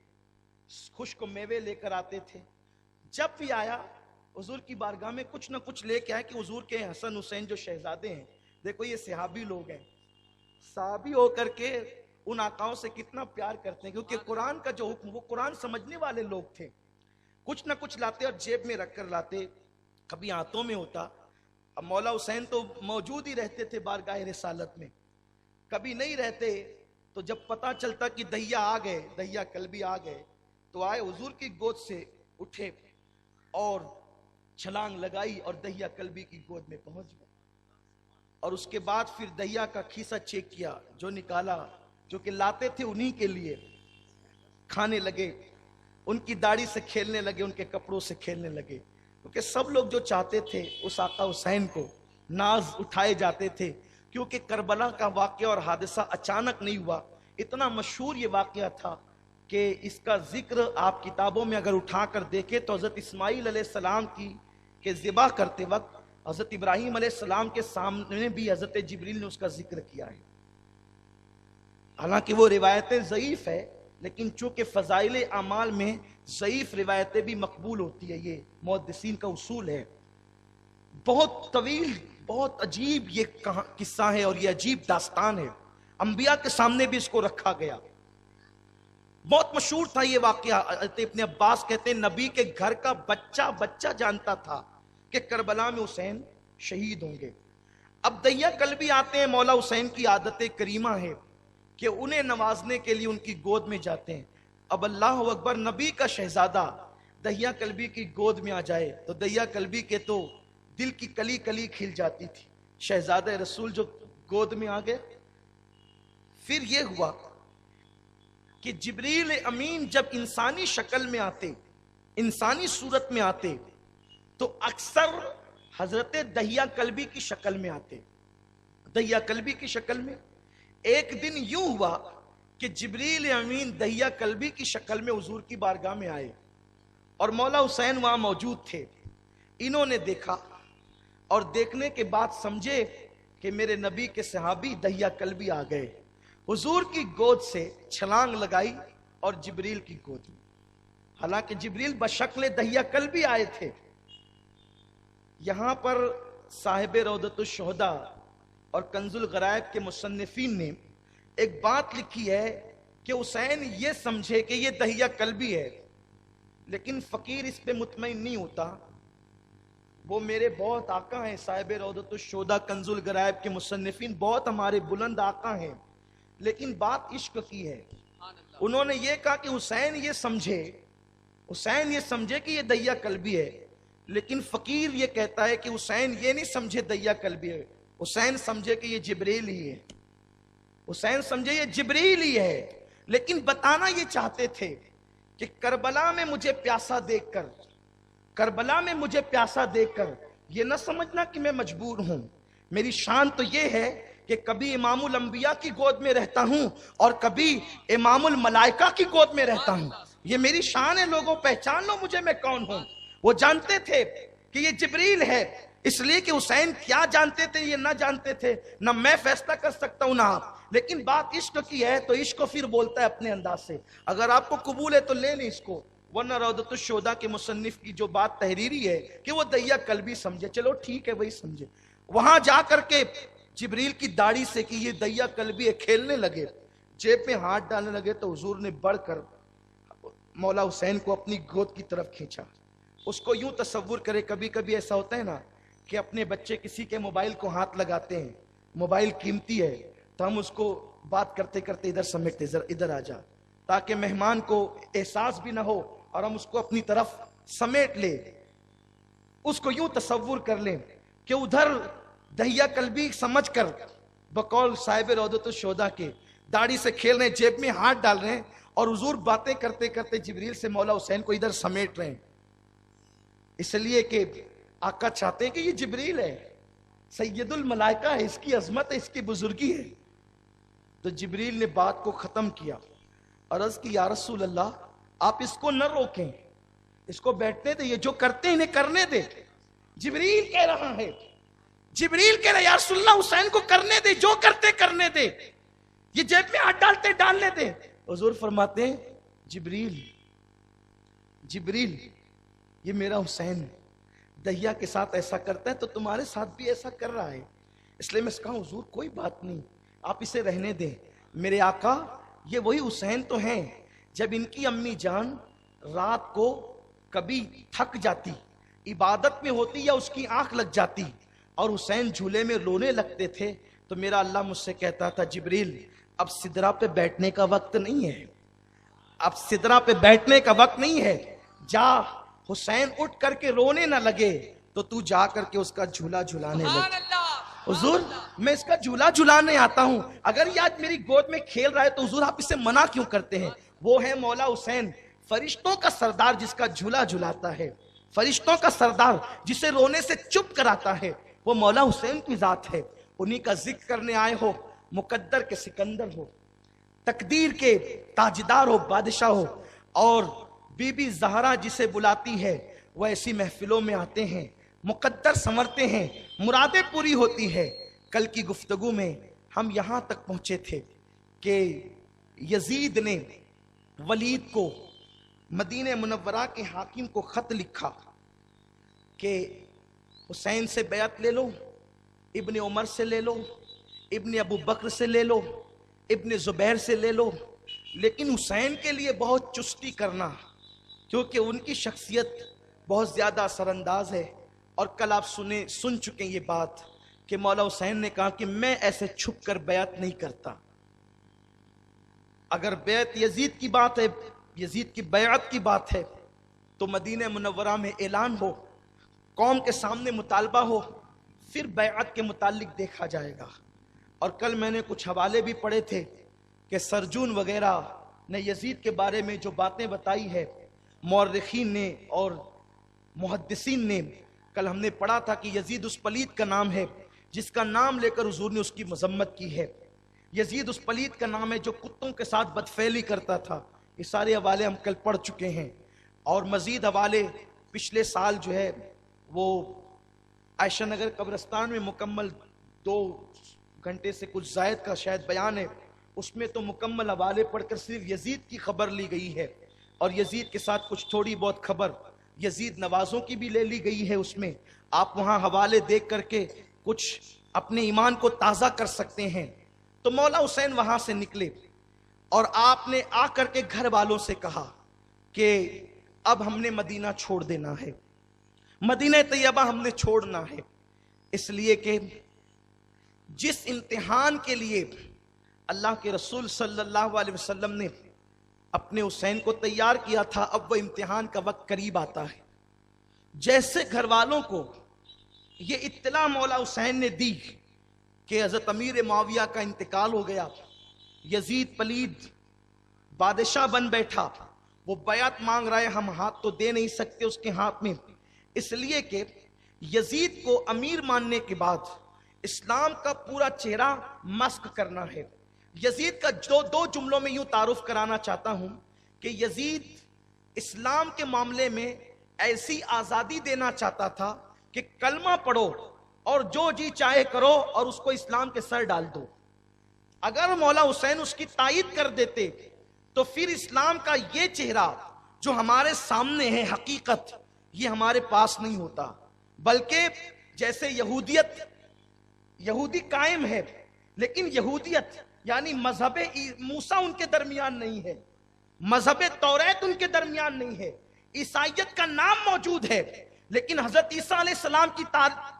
خشک میوے لے کر آتے تھے۔ جب بھی آیا حضور کی بارگاہ میں کچھ نہ کچھ لے کے آئے کہ حضور کے حسن حسین جو شہزادے ہیں، دیکھو یہ صحابی لوگ ہیں، صحابی ہو کر کے ان آقاؤں سے کتنا پیار کرتے ہیں، کیونکہ قرآن کا جو حکم، وہ قرآن سمجھنے والے لوگ تھے، کچھ نہ کچھ لاتے اور جیب میں رکھ کر لاتے، کبھی ہاتھوں میں ہوتا۔ اب مولا حسین تو موجود ہی رہتے تھے بارگاہ رسالت میں، کبھی نہیں رہتے، تو جب پتہ چلتا کہ دحیہ آ گئے، دحیہ کلبی آ گئے، تو آئے حضور کی گود سے اٹھے اور چھلانگ لگائی اور دحیہ کلبی کی گود میں پہنچ گئے، اور اس کے بعد پھر دحیہ کا کھیسہ چیک کیا، جو نکالا، جو کہ لاتے تھے انہی کے لیے، کھانے لگے، ان کی داڑھی سے کھیلنے لگے، ان کے کپڑوں سے کھیلنے لگے، کیونکہ سب لوگ جو چاہتے تھے اس آقا حسین کو ناز اٹھائے جاتے تھے، کیونکہ کربلا کا واقعہ اور حادثہ اچانک نہیں ہوا، اتنا مشہور یہ واقعہ تھا کہ اس کا ذکر آپ کتابوں میں اگر اٹھا کر دیکھیں تو حضرت اسماعیل علیہ السلام کے ذبح کرتے وقت حضرت ابراہیم علیہ السلام کے سامنے بھی حضرت جبریل نے اس کا ذکر کیا ہے۔ حالانکہ وہ روایتیں ضعیف ہے، لیکن چونکہ فضائل اعمال میں ضعیف روایتیں بھی مقبول ہوتی ہے، یہ محدثین کا اصول ہے۔ بہت طویل، بہت عجیب یہ قصہ ہے اور یہ عجیب داستان ہے، انبیاء کے سامنے بھی اس کو رکھا گیا، بہت مشہور تھا یہ واقعہ۔ ابن عباس کہتے ہیں نبی کے گھر کا بچہ جانتا تھا کہ کربلا میں حسین شہید ہوں گے۔ اب دحیہ کلبی آتے ہیں، مولا حسین کی عادت کریمہ ہے کہ انہیں نوازنے کے لیے ان کی گود میں جاتے ہیں۔ اب اللہ اکبر، نبی کا شہزادہ دحیہ کلبی کی گود میں آ جائے تو دحیہ کلبی کے تو دل کی کلی کلی کھل جاتی تھی، شہزادہ رسول جو گود میں آ گئے۔ پھر یہ ہوا کہ جبریل امین جب انسانی شکل میں آتے، انسانی صورت میں آتے، تو اکثر حضرت دحیہ کلبی کی شکل میں آتے، دحیہ کلبی کی شکل میں۔ ایک دن یوں ہوا کہ جبریل امین دحیہ کلبی کی شکل میں حضور کی بارگاہ میں آئے، اور مولا حسین وہاں موجود تھے۔ انہوں نے دیکھا، اور دیکھنے کے بعد سمجھے کہ میرے نبی کے صحابی دحیہ کلبی آ گئے، حضور کی گود سے چھلانگ لگائی اور جبریل کی گود میں، حالانکہ جبریل بشکل دحیہ کلبی آئے تھے۔ یہاں پر صاحب روضۃ الشہداء اور کنز الغرائب کے مصنفین نے ایک بات لکھی ہے کہ حسین یہ سمجھے کہ یہ دحیہ کلبی ہے، لیکن فقیر اس پہ مطمئن نہیں ہوتا۔ وہ میرے بہت آقا ہیں، صاحب روضۃ الشہداء کنز الغرائب کے مصنفین بہت ہمارے بلند آقا ہیں، لیکن بات عشق کی ہے۔ انہوں نے یہ کہا کہ حسین یہ سمجھے کہ یہ دحیہ کلبی ہے، لیکن فقیر یہ کہتا ہے کہ حسین یہ نہیں سمجھے دحیہ کلبی ہے، حسین سمجھے کہ یہ جبریل ہی ہے، حسین سمجھے یہ جبریل ہی ہے، لیکن بتانا یہ چاہتے تھے کہ کربلا میں مجھے پیاسا دیکھ کر، کربلا میں مجھے پیاسا دیکھ کر یہ نہ سمجھنا کہ میں مجبور ہوں، میری شان تو یہ ہے کہ کبھی امام الانبیاء کی گود میں رہتا ہوں اور کبھی امام الملائکہ کی گود میں رہتا ہوں، یہ میری شان ہے، لوگوں پہچان لو مجھے میں کون ہوں۔ وہ جانتے تھے کہ یہ جبریل ہے، اس لیے کہ حسین کیا جانتے تھے یہ نہ جانتے تھے، نہ میں فیصلہ کر سکتا ہوں نہ آپ، لیکن بات عشق کی ہے تو عشق کو پھر بولتا ہے اپنے انداز سے. اگر آپ کو قبول ہے تو لے لیں اس کو، ورنہ روضۃ الشہداء کے مصنف کی جو بات تحریری ہے کہ وہ دیا قلبی سمجھے، چلو ٹھیک ہے وہی سمجھے. وہاں جا کر کے جبریل کی داڑھی سے کہ یہ دیا قلبی ہے کھیلنے لگے، جیب میں ہاتھ ڈالنے لگے تو حضور نے بڑھ کر مولا حسین کو اپنی گود کی طرف کھینچا. اس کو یوں تصور کرے، کبھی کبھی ایسا ہوتا ہے نا کہ اپنے بچے کسی کے موبائل کو ہاتھ لگاتے ہیں، موبائل قیمتی ہے تو ہم اس کو بات کرتے کرتے ادھر سمیٹتے، ادھر آ جا، تاکہ مہمان کو احساس بھی نہ ہو اور ہم اس کو اپنی طرف سمیٹ لیں. اس کو یوں تصور کر لیں کہ ادھر دہیا قلبی سمجھ کر بقول صاحب روضۃ الشہداء کے داڑھی سے کھیل رہے ہیں، جیب میں ہاتھ ڈال رہے ہیں، اور حضور باتیں کرتے کرتے جبریل سے مولا حسین کو ادھر سمیٹ رہے ہیں. اس لیے کہ آقا چاہتے ہیں کہ یہ جبریل ہے، سید الملائکہ ہے، اس کی عظمت ہے، اس کی بزرگی ہے. تو جبریل نے بات کو ختم کیا، عرض کی یا رسول اللہ آپ اس کو نہ روکیں، اس کو بیٹھنے دیں، یہ جو کرتے ہیں انہیں کرنے دیں. جبریل کہہ رہا ہے، جبریل کہہ رہا ہے یا رسول اللہ حسین کو کرنے دیں، جو کرتے کرنے دیں، یہ جیب میں ہاتھ ڈالتے ڈالنے دیں. حضور فرماتے ہیں جبریل جبریل یہ میرا حسین دہیا کے ساتھ ایسا کرتا ہے تو تمہارے ساتھ بھی ایسا کر رہا ہے. اس لیے میں اس کہا حضور کوئی بات نہیں، آپ اسے رہنے دیں. میرے آقا یہ وہی حسین تو ہیں جب ان کی امی جان رات کو کبھی تھک جاتی، عبادت میں ہوتی یا اس کی آنکھ لگ جاتی اور حسین جھولے میں رونے لگتے تھے تو میرا اللہ مجھ سے کہتا تھا جبریل اب سدرا پہ بیٹھنے کا وقت نہیں ہے، اب سدرا پہ بیٹھنے کا وقت نہیں ہے، جا حسین اٹھ کر کے رونے نہ لگے تو تو جا کر کے اس کا جھولا جھلانے لگ. حضور میں اس کا جھولا جھلانے آتا ہوں، اگر یہ آج میری گود میں کھیل رہا ہے تو حضور آپ اسے منع کیوں کرتے ہیں؟ وہ ہے مولا حسین، فرشتوں کا سردار جس کا جھولا جھلاتا ہے، فرشتوں کا سردار جسے رونے سے چپ کراتا ہے، وہ مولا حسین کی ذات ہے. انہی کا ذکر کرنے آئے ہو، مقدر کے سکندر ہو، تقدیر کے تاجدار ہو، بادشاہ ہو، اور بی بی زہرا جسے بلاتی ہے وہ ایسی محفلوں میں آتے ہیں، مقدر سنورتے ہیں، مرادیں پوری ہوتی ہے. کل کی گفتگو میں ہم یہاں تک پہنچے تھے کہ یزید نے ولید کو مدینہ منورہ کے حاکم کو خط لکھا کہ حسین سے بیعت لے لو، ابن عمر سے لے لو، ابن ابو بکر سے لے لو، ابن زبیر سے لے لو، لیکن حسین کے لیے بہت چستی کرنا کیونکہ ان کی شخصیت بہت زیادہ اثر انداز ہے. اور کل آپ سن چکے یہ بات کہ مولا حسین نے کہا کہ میں ایسے چھپ کر بیعت نہیں کرتا. اگر بیعت یزید کی بات ہے، یزید کی بیعت کی بات ہے تو مدینہ منورہ میں اعلان ہو، قوم کے سامنے مطالبہ ہو، پھر بیعت کے متعلق دیکھا جائے گا. اور کل میں نے کچھ حوالے بھی پڑھے تھے کہ سرجون وغیرہ نے یزید کے بارے میں جو باتیں بتائی ہے، مورخین نے اور محدثین نے. کل ہم نے پڑھا تھا کہ یزید اس پلید کا نام ہے جس کا نام لے کر حضور نے اس کی مذمت کی ہے. یزید اس پلید کا نام ہے جو کتوں کے ساتھ بدفعلی کرتا تھا. یہ سارے حوالے ہم کل پڑھ چکے ہیں، اور مزید حوالے پچھلے سال جو ہے وہ عائشہ نگر قبرستان میں مکمل 2 گھنٹے سے کچھ زائد کا شاید بیان ہے، اس میں تو مکمل حوالے پڑھ کر صرف یزید کی خبر لی گئی ہے، اور یزید کے ساتھ کچھ تھوڑی بہت خبر یزید نوازوں کی بھی لے لی گئی ہے. اس میں آپ وہاں حوالے دیکھ کر کے کچھ اپنے ایمان کو تازہ کر سکتے ہیں. تو مولا حسین وہاں سے نکلے اور آپ نے آ کر کے گھر والوں سے کہا کہ اب ہم نے مدینہ چھوڑ دینا ہے، مدینہ طیبہ ہم نے چھوڑنا ہے، اس لیے کہ جس امتحان کے لیے اللہ کے رسول صلی اللہ علیہ وسلم نے اپنے حسین کو تیار کیا تھا اب وہ امتحان کا وقت قریب آتا ہے. جیسے گھر والوں کو یہ اطلاع مولا حسین نے دی کہ حضرت امیر معاویہ کا انتقال ہو گیا، یزید پلید بادشاہ بن بیٹھا، وہ بیعت مانگ رہا ہے، ہم ہاتھ تو دے نہیں سکتے اس کے ہاتھ میں، اس لیے کہ یزید کو امیر ماننے کے بعد اسلام کا پورا چہرہ مسخ کرنا ہے. یزید کا جو 2 جملوں میں یوں تعارف کرانا چاہتا ہوں کہ یزید اسلام کے معاملے میں ایسی آزادی دینا چاہتا تھا کہ کلمہ پڑھو اور جو جی چاہے کرو اور اس کو اسلام کے سر ڈال دو. اگر مولا حسین اس کی تائید کر دیتے تو پھر اسلام کا یہ چہرہ جو ہمارے سامنے ہے حقیقت، یہ ہمارے پاس نہیں ہوتا. بلکہ جیسے یہودی قائم ہے، لیکن یہودیت یعنی مذہب موسیٰ ان کے درمیان نہیں ہے، مذہب توریت ان کے درمیان نہیں ہے. عیسائیت کا نام موجود ہے لیکن حضرت عیسیٰ علیہ السلام کی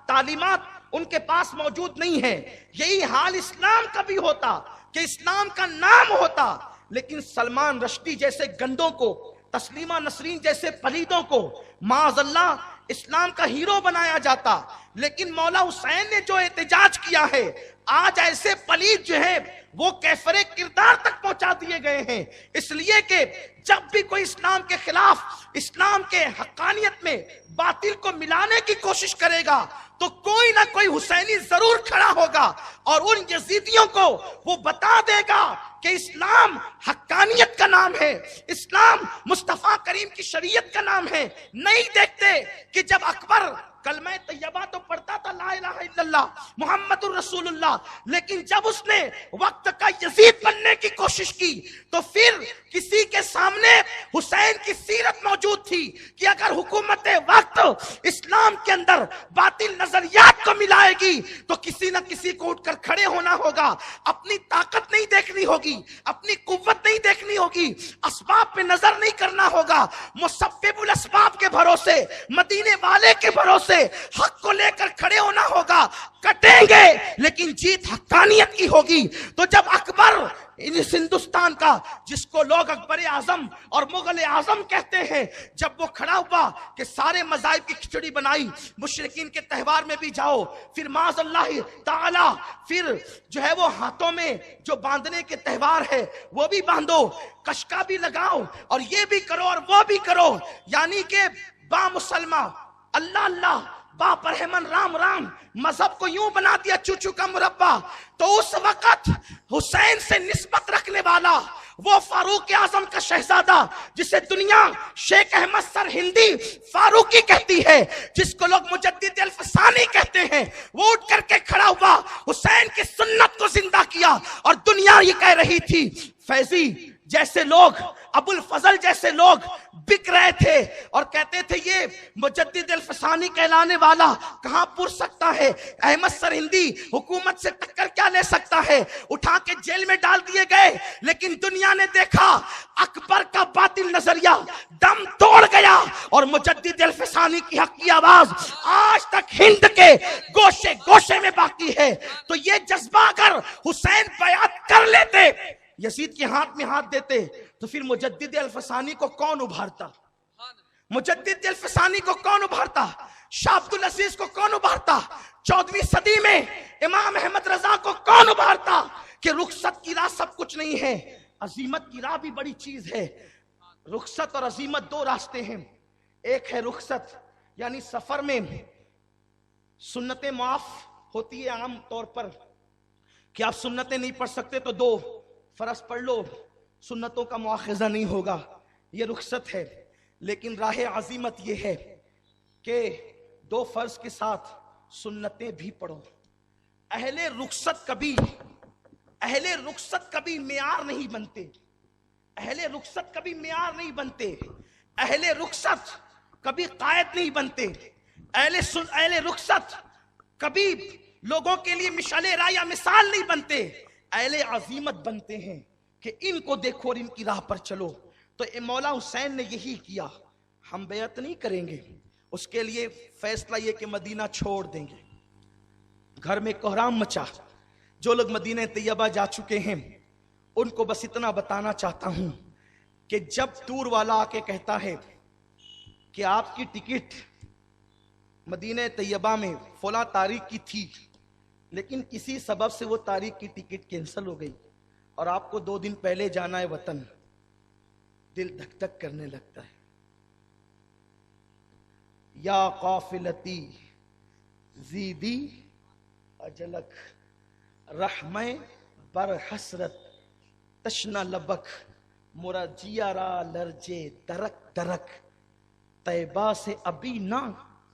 تعلیمات ان کے پاس موجود نہیں ہے. یہی حال اسلام کا بھی ہوتا کہ اسلام کا نام ہوتا لیکن سلمان رشدی جیسے گندوں کو، تسلیمہ نسرین جیسے پلیدوں کو معاذ اللہ اسلام کا ہیرو بنایا جاتا. لیکن مولا حسین نے جو احتجاج کیا ہے، آج ایسے پلید جو ہیں وہ کیفر کردار تک پہنچا دیے گئے ہیں. اس لیے کہ جب بھی کوئی اسلام کے خلاف، اسلام کے حقانیت میں باطل کو ملانے کی کوشش کرے گا تو کوئی نہ کوئی حسینی ضرور کھڑا ہوگا اور ان یزیدیوں کو وہ بتا دے گا کہ اسلام حقانیت کا نام ہے، اسلام مصطفیٰ کریم کی شریعت کا نام ہے. نہیں دیکھتے کہ جب اکبر کلمہ طیبہ تو پڑھتا تھا لا الہ الا اللہ محمد الرسول اللہ، لیکن جب اس نے وقت کا یزید بننے کی کوشش کی تو پھر کسی کے سامنے حسین کی سیرت موجود تھی کہ اگر حکومت وقت اسلام کے اندر باطل نظریات کو ملائے گی تو کسی نہ کسی کو اٹھ کر کھڑے ہونا ہوگا. اپنی طاقت نہیں دیکھنی ہوگی، اپنی قوت نہیں دیکھنی ہوگی، اسباب پہ نظر نہیں کرنا ہوگا، مسبب الاسباب کے بھروسے، مدینے والے کے بھروسے حق کو لے کر کھڑے ہونا ہوگا. کٹیں گے لیکن جیت حقانیت کی ہوگی. تو جب اکبر اس ہندوستان کا، جس کو لوگ اکبر اعظم اور مغل اعظم کہتے ہیں، جب وہ کھڑا ہوا کہ سارے مذاہب کی کھچڑی بنائی، مشرکین کے تہوار میں بھی جاؤ، پھر معاذ اللہ تعالی پھر جو ہے وہ ہاتھوں میں جو باندھنے کے تہوار ہے وہ بھی باندھو، کشکا بھی لگاؤ اور یہ بھی کرو اور وہ بھی کرو، یعنی کہ با مسلمہ اللہ اللہ با پرہمن رام رام، مذہب کو یوں بنا دیا چوچو کا مربع. تو اس وقت حسین سے نسبت رکھنے والا وہ فاروق اعظم کا شہزادہ جسے دنیا شیخ احمد سر ہندی فاروقی کہتی ہے، جس کو لوگ مجدد الفسانی کہتے ہیں، وہ اٹھ کر کے کھڑا ہوا، حسین کی سنت کو زندہ کیا. اور دنیا یہ کہہ رہی تھی فیضی جیسے لوگ، ابو الفضل جیسے لوگ بک رہے تھے اور کہتے تھے یہ مجدد الفسانی کہلانے والا کہاں پر سکتا ہے، احمد سر ہندی حکومت سے ٹکر کیا لے سکتا ہے، اٹھا کے جیل میں ڈال دیے گئے. لیکن دنیا نے دیکھا اکبر کا باطل نظریہ دم توڑ گیا اور مجدد الفسانی کی حق کی آواز آج تک ہند کے گوشے گوشے میں باقی ہے. تو یہ جذبہ اگر حسین بیعت کر لیتے، یزید کے ہاتھ میں ہاتھ دیتے، تو پھر مجدد الفسانی کو کون ابھارتا؟ مجدد الفسانی کو کون ابھارتا؟ شاہ عبد العزیز کو کون ابھارتا؟ 14ویں صدی میں امام احمد رضا کو کون ابھارتا؟ کہ رخصت کی راہ سب کچھ نہیں ہے، عزیمت کی راہ بھی بڑی چیز ہے. رخصت اور عزیمت دو راستے ہیں. ایک ہے رخصت یعنی سفر میں سنتیں معاف ہوتی ہے عام طور پر کہ آپ سنتیں نہیں پڑھ سکتے تو 2 فرض پڑھ لو، سنتوں کا مواخذہ نہیں ہوگا، یہ رخصت ہے. لیکن راہ عزیمت یہ ہے کہ 2 فرض کے ساتھ سنتیں بھی پڑھو. اہل رخصت کبھی معیار نہیں بنتے، اہل رخصت کبھی معیار نہیں بنتے، اہل رخصت کبھی قائد نہیں بنتے، اہل رخصت کبھی لوگوں کے لیے مشعل راہ یا مثال نہیں بنتے، اہل عظیمت بنتے ہیں کہ ان کو دیکھو اور ان کی راہ پر چلو. تو مولا حسین نے یہی کیا. ہم بیعت نہیں کریں گے، اس کے لیے فیصلہ یہ کہ مدینہ چھوڑ دیں گے. گھر میں کوہرام مچا. جو لوگ مدینہ طیبہ جا چکے ہیں ان کو بس اتنا بتانا چاہتا ہوں کہ جب ٹور والا آ کے کہتا ہے کہ آپ کی ٹکٹ مدینہ طیبہ میں فلاں تاریخ کی تھی لیکن کسی سبب سے وہ تاریخ کی ٹکٹ کینسل ہو گئی اور آپ کو 2 دن پہلے جانا ہے وطن، دل دھک دھک کرنے لگتا ہے. یا قافلتی زیدی اجلک رحمہ بر حسرت تشنا لبک مرجیا را لرجے درک درک طیبہ سے ابھی نہ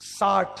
60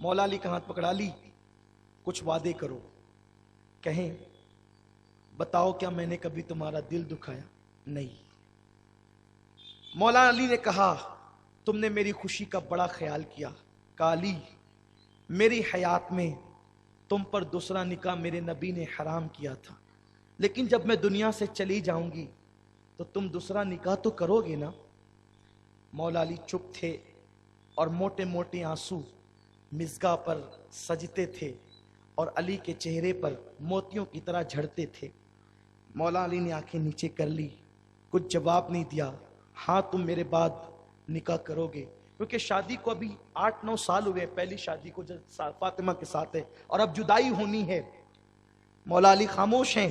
مولا علی کا ہاتھ پکڑا لی، کچھ وعدے کرو، کہیں بتاؤ کیا میں نے کبھی تمہارا دل دکھایا؟ نہیں۔ مولا علی نے کہا تم نے میری خوشی کا بڑا خیال کیا۔ کہا علی میری حیات میں تم پر دوسرا نکاح میرے نبی نے حرام کیا تھا، لیکن جب میں دنیا سے چلی جاؤں گی تو تم دوسرا نکاح تو کرو گے نا؟ مولا علی چپ تھے اور موٹے موٹے آنسو مزگاہ پر سجتے تھے اور علی کے چہرے پر موتیوں کی طرح جھڑتے تھے۔ مولا علی نے آنکھیں نیچے کر لی، کچھ جواب نہیں دیا۔ ہاں تم میرے بعد نکاح کرو گے، کیونکہ شادی کو ابھی 8-9 سال ہوئے، پہلی شادی کو جو فاطمہ کے ساتھ ہے، اور اب جدائی ہونی ہے۔ مولا علی خاموش ہیں۔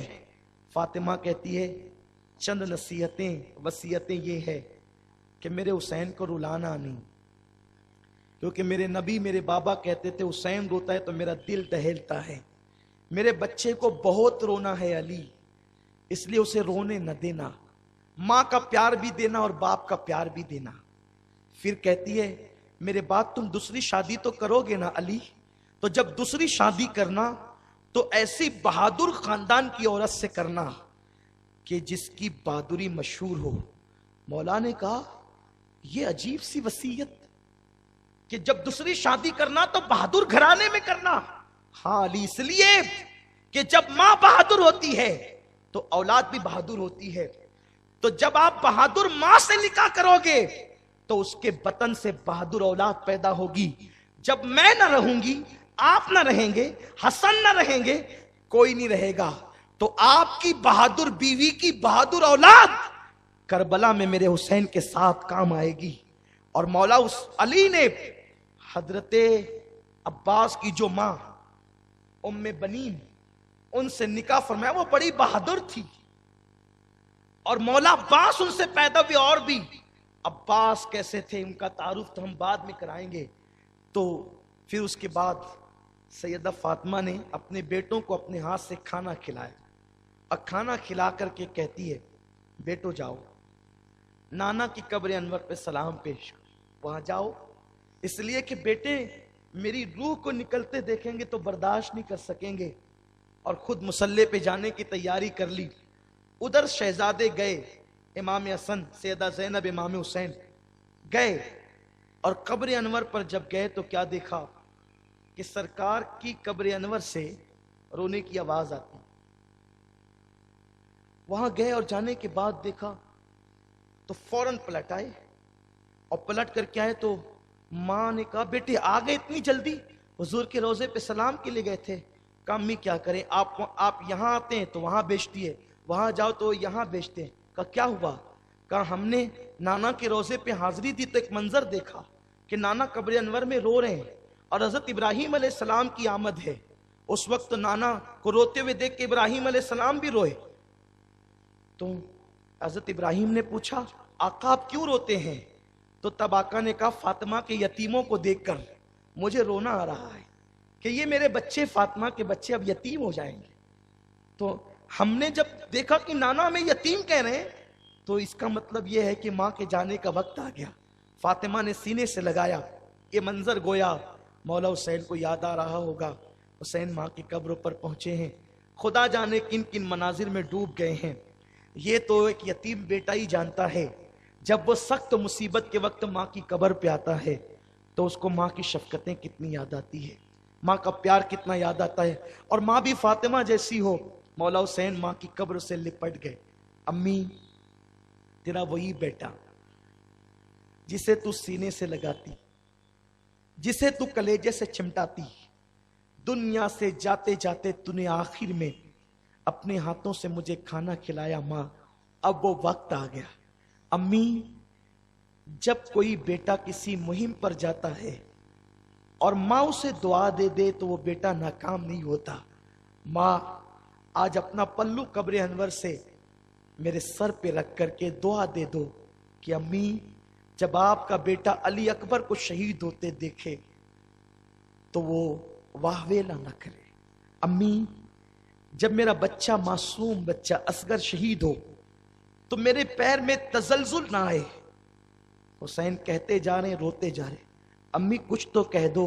فاطمہ کہتی ہے چند نصیحتیں وصیتیں یہ ہے کہ میرے حسین کو رلانا نہیں، کیونکہ میرے نبی میرے بابا کہتے تھے حسین روتا ہے تو میرا دل دہلتا ہے، میرے بچے کو بہت رونا ہے علی، اس لیے اسے رونے نہ دینا، ماں کا پیار بھی دینا اور باپ کا پیار بھی دینا۔ پھر کہتی ہے میرے بعد تم دوسری شادی تو کرو گے نا علی؟ تو جب دوسری شادی کرنا تو ایسی بہادر خاندان کی عورت سے کرنا کہ جس کی بہادری مشہور ہو۔ مولا نے کہا یہ عجیب سی وصیت کہ جب دوسری شادی کرنا تو بہادر گھرانے میں کرنا۔ ہاں علی، اس لیے کہ جب ماں بہادر ہوتی ہے تو اولاد بھی بہادر ہوتی ہے، تو جب آپ بہادر ماں سے نکاح کرو گے تو اس کے بطن سے بہادر اولاد پیدا ہوگی۔ جب میں نہ رہوں گی، آپ نہ رہیں گے، حسن نہ رہیں گے، کوئی نہیں رہے گا، تو آپ کی بہادر بیوی کی بہادر اولاد کربلا میں میرے حسین کے ساتھ کام آئے گی۔ اور مولا علی نے حضرت عباس کی جو ماں ام بنین ان سے نکاح فرمایا، وہ بڑی بہادر تھی، اور مولا عباس ان سے پیدا ہوئے۔ اور بھی عباس کیسے تھے ان کا تعارف تو ہم بعد میں کرائیں گے۔ تو پھر اس کے بعد سیدہ فاطمہ نے اپنے بیٹوں کو اپنے ہاتھ سے کھانا کھلایا، اور کھانا کھلا کر کے کہتی ہے بیٹو جاؤ نانا کی قبر انور پہ سلام پیش کرو، وہاں جاؤ، اس لیے کہ بیٹے میری روح کو نکلتے دیکھیں گے تو برداشت نہیں کر سکیں گے۔ اور خود مصلی پہ جانے کی تیاری کر لی۔ ادھر شہزادے گئے، امام حسن، سیدہ زینب، امام حسین گئے، اور قبر انور پر جب گئے تو کیا دیکھا کہ سرکار کی قبر انور سے رونے کی آواز آتی۔ وہاں گئے اور جانے کے بعد دیکھا تو فوراً پلٹ آئے، اور پلٹ کر کے آئے تو ماں نے کہا بیٹے آ گئے اتنی جلدی؟ حضور کے روزے پہ سلام کے لیے گئے تھے۔ کہا امی کیا کریں، آپ یہاں آتے ہیں تو وہاں بیچتی ہے، وہاں جاؤ تو یہاں بیچتے ہیں۔ کہا کیا ہوا؟ کہا ہم نے نانا کے روزے پہ حاضری دی تو ایک منظر دیکھا کہ نانا قبر انور میں رو رہے ہیں، اور حضرت ابراہیم علیہ السلام کی آمد ہے۔ اس وقت نانا کو روتے ہوئے دیکھ کے ابراہیم علیہ السلام بھی روئے۔ تو حضرت ابراہیم نے پوچھا آقا آپ کیوں روتے ہیں؟ تو تب آقا نے کہا فاطمہ کے یتیموں کو دیکھ کر مجھے رونا آ رہا ہے کہ یہ میرے بچے، فاطمہ کے بچے اب یتیم ہو جائیں گے۔ تو ہم نے جب دیکھا کہ نانا ہمیں یتیم کہہ رہے ہیں تو اس کا مطلب یہ ہے کہ ماں کے جانے کا وقت آ گیا۔ فاطمہ نے سینے سے لگایا، یہ منظر گویا مولا حسین کو یاد آ رہا ہوگا۔ حسین ماں کی قبر پر پہنچے ہیں، خدا جانے کن کن مناظر میں ڈوب گئے ہیں۔ یہ تو ایک یتیم بیٹا ہی جانتا ہے جب وہ سخت مصیبت کے وقت ماں کی قبر پہ آتا ہے تو اس کو ماں کی شفقتیں کتنی یاد آتی ہے، ماں کا پیار کتنا یاد آتا ہے۔ اور ماں بھی فاطمہ جیسی ہو۔ مولا حسین ماں کی قبر سے لپٹ گئے۔ امی تیرا وہی بیٹا جسے تو سینے سے لگاتی، جسے تو کلیجے سے چمٹاتی، دنیا سے جاتے جاتے تو نے آخر میں اپنے ہاتھوں سے مجھے کھانا کھلایا ماں، اب وہ وقت آ گیا۔ امی جب کوئی بیٹا کسی مہم پر جاتا ہے اور ماں اسے دعا دے دے تو وہ بیٹا ناکام نہیں ہوتا۔ ماں آج اپنا پلو قبر انور سے میرے سر پہ رکھ کر کے دعا دے دو کہ امی جب آپ کا بیٹا علی اکبر کو شہید ہوتے دیکھے تو وہ واہ ویلا نہ کرے۔ امی جب میرا بچہ معصوم بچہ اصغر شہید ہو تو میرے پیر میں تزلزل نہ آئے۔ حسین کہتے جا رہے ہیں، روتے جا رہے ہیں، امی کچھ تو کہہ دو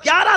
11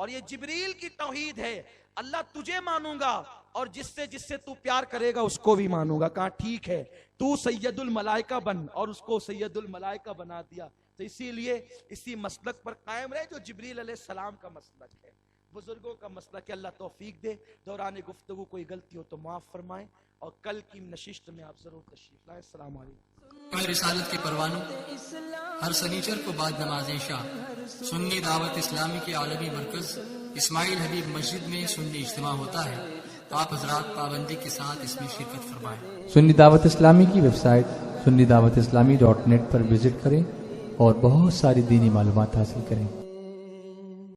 اور یہ جبریل کی توحید ہے، اللہ تجھے مانوں گا اور جس سے تو پیار کرے گا اس کو بھی مانوں گا. کہا ٹھیک ہے، تو سید الملائکہ بن، اور اس کو سید الملائکہ بنا دیا. تو اسی لیے اسی مسلک پر قائم رہے جو جبریل علیہ السلام کا مسلک ہے، بزرگوں کا مسلک ہے. اللہ توفیق دے. دوران گفتگو کوئی غلطی ہو تو معاف فرمائیں، اور کل کی نشست میں آپ ضرور تشریف لائیں. السلام علیکم. رسالت کے پروانوں ہر سنیچر کو بعد نماز عشاء سنی دعوت اسلامی کے عالمی مرکز اسماعیل حبیب مسجد میں سنی اجتماع ہوتا ہے. آپ حضرات پابندی کے ساتھ اس میں شرکت فرمائیں. سنی دعوت اسلامی کی website sunni dawat islami.net پر وزٹ کریں اور بہت ساری دینی معلومات حاصل کریں.